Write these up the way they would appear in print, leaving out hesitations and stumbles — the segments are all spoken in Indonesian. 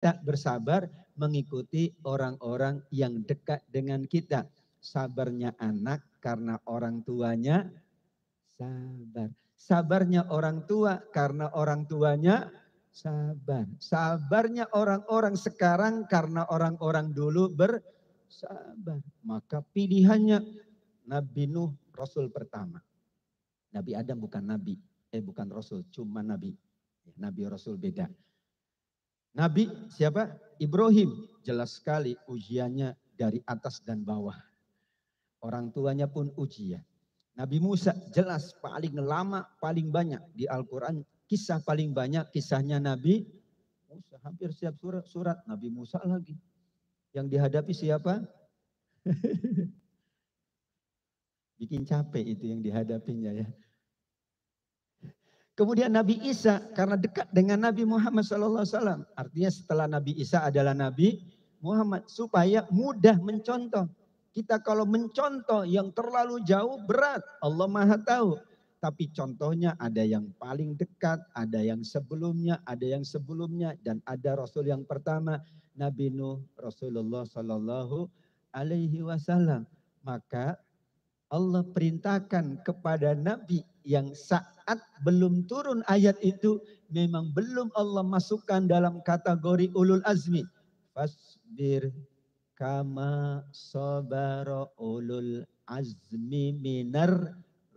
Tak bersabar mengikuti orang-orang yang dekat dengan kita. Sabarnya anak karena orang tuanya sabar. Sabarnya orang tua karena orang tuanya sabar. Sabarnya orang-orang sekarang karena orang-orang dulu bersabar. Maka pilihannya Nabi Nuh Rasul pertama. Nabi Adam bukan Nabi. Bukan Rasul, cuma Nabi. Nabi Rasul beda. Nabi siapa? Ibrahim. Jelas sekali ujiannya dari atas dan bawah. Orang tuanya pun ujian. Nabi Musa jelas paling lama, paling banyak di Al-Quran. Kisah paling banyak kisahnya Nabi Musa. Hampir setiap surat Nabi Musa lagi. Yang dihadapi siapa? Bikin capek itu yang dihadapinya ya. Kemudian Nabi Isa karena dekat dengan Nabi Muhammad SAW. Artinya setelah Nabi Isa adalah Nabi Muhammad. Supaya mudah mencontoh. Kita kalau mencontoh yang terlalu jauh berat. Allah Maha tahu. Tapi contohnya ada yang paling dekat. Ada yang sebelumnya. Ada yang sebelumnya. Dan ada Rasul yang pertama. Nabi Nuh Rasulullah SAW. Maka Allah perintahkan kepada Nabi yang saat belum turun ayat itu memang belum Allah masukkan dalam kategori ulul azmi. Fasbir kama sabara ulul azmi minar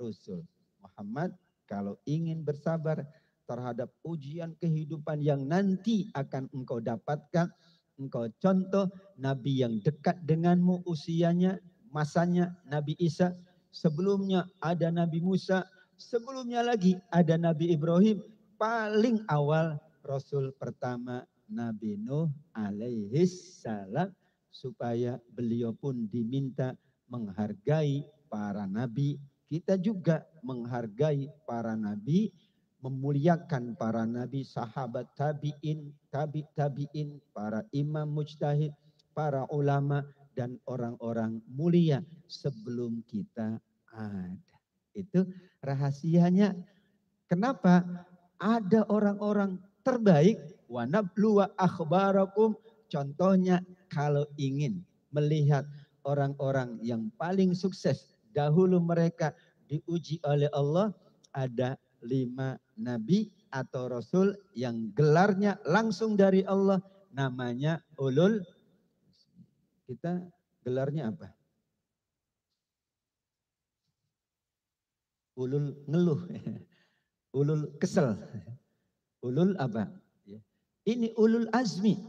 rusul. Muhammad kalau ingin bersabar terhadap ujian kehidupan yang nanti akan engkau dapatkan, engkau contoh Nabi yang dekat denganmu usianya, masanya Nabi Isa, sebelumnya ada Nabi Musa, sebelumnya lagi ada Nabi Ibrahim, paling awal Rasul pertama Nabi Nuh alaihi salam, supaya beliau pun diminta menghargai para nabi. Kita juga menghargai para nabi, memuliakan para nabi, sahabat tabi'in, tabi'in, para imam mujtahid, para ulama, dan orang-orang mulia sebelum kita ada. Itu rahasianya. Kenapa? Ada orang-orang terbaik. Wa nabluwa akhbarakum. Contohnya kalau ingin melihat orang-orang yang paling sukses. Dahulu mereka diuji oleh Allah. Ada 5 nabi atau rasul yang gelarnya langsung dari Allah. Namanya ulul. Kita gelarnya apa? Ulul ngeluh. Ulul kesel. Ulul apa? Ini ulul azmi.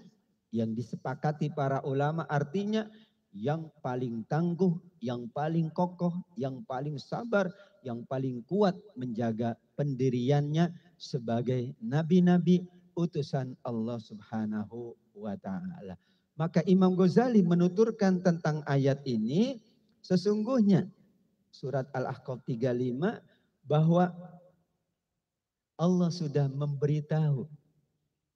Yang disepakati para ulama artinya yang paling tangguh, yang paling kokoh, yang paling sabar, yang paling kuat menjaga pendiriannya sebagai nabi-nabi utusan Allah Subhanahu wa taala. Maka Imam Ghazali menuturkan tentang ayat ini, sesungguhnya surat Al-Ahqaf 35 bahwa Allah sudah memberitahu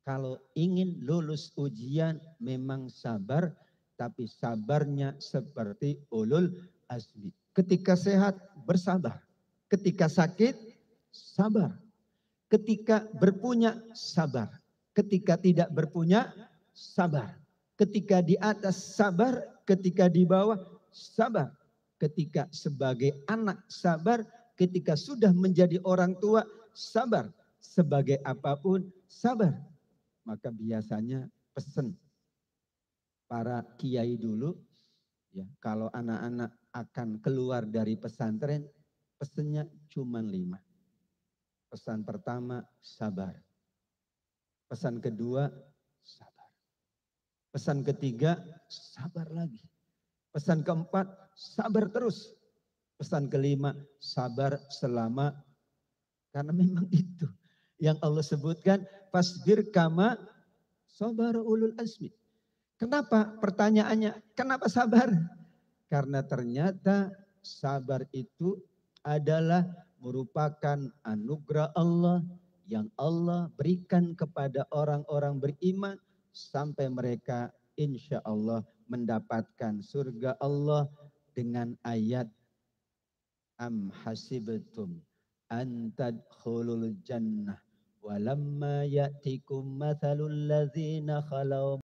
kalau ingin lulus ujian memang sabar, tapi sabarnya seperti ulul azmi. Ketika sehat bersabar, ketika sakit sabar, ketika berpunya sabar, ketika tidak berpunya sabar, ketika di atas sabar, ketika di bawah sabar, ketika sebagai anak sabar, ketika sudah menjadi orang tua sabar, sebagai apapun sabar. Maka biasanya pesan para kiai dulu, ya, kalau anak-anak akan keluar dari pesantren, pesannya cuma 5. Pesan pertama, sabar. Pesan kedua, sabar. Pesan ketiga, sabar lagi. Pesan keempat, sabar terus. Pesan kelima, sabar selama, karena memang itu yang Allah sebutkan, fasbir kama sabar ulul azmi. Kenapa? Pertanyaannya, kenapa sabar? Karena ternyata sabar itu adalah merupakan anugerah Allah yang Allah berikan kepada orang-orang beriman sampai mereka insya Allah mendapatkan surga Allah dengan ayat am hasibtum an tadkhulul jannah Walamma ya'tikum mathalul ladzina khalau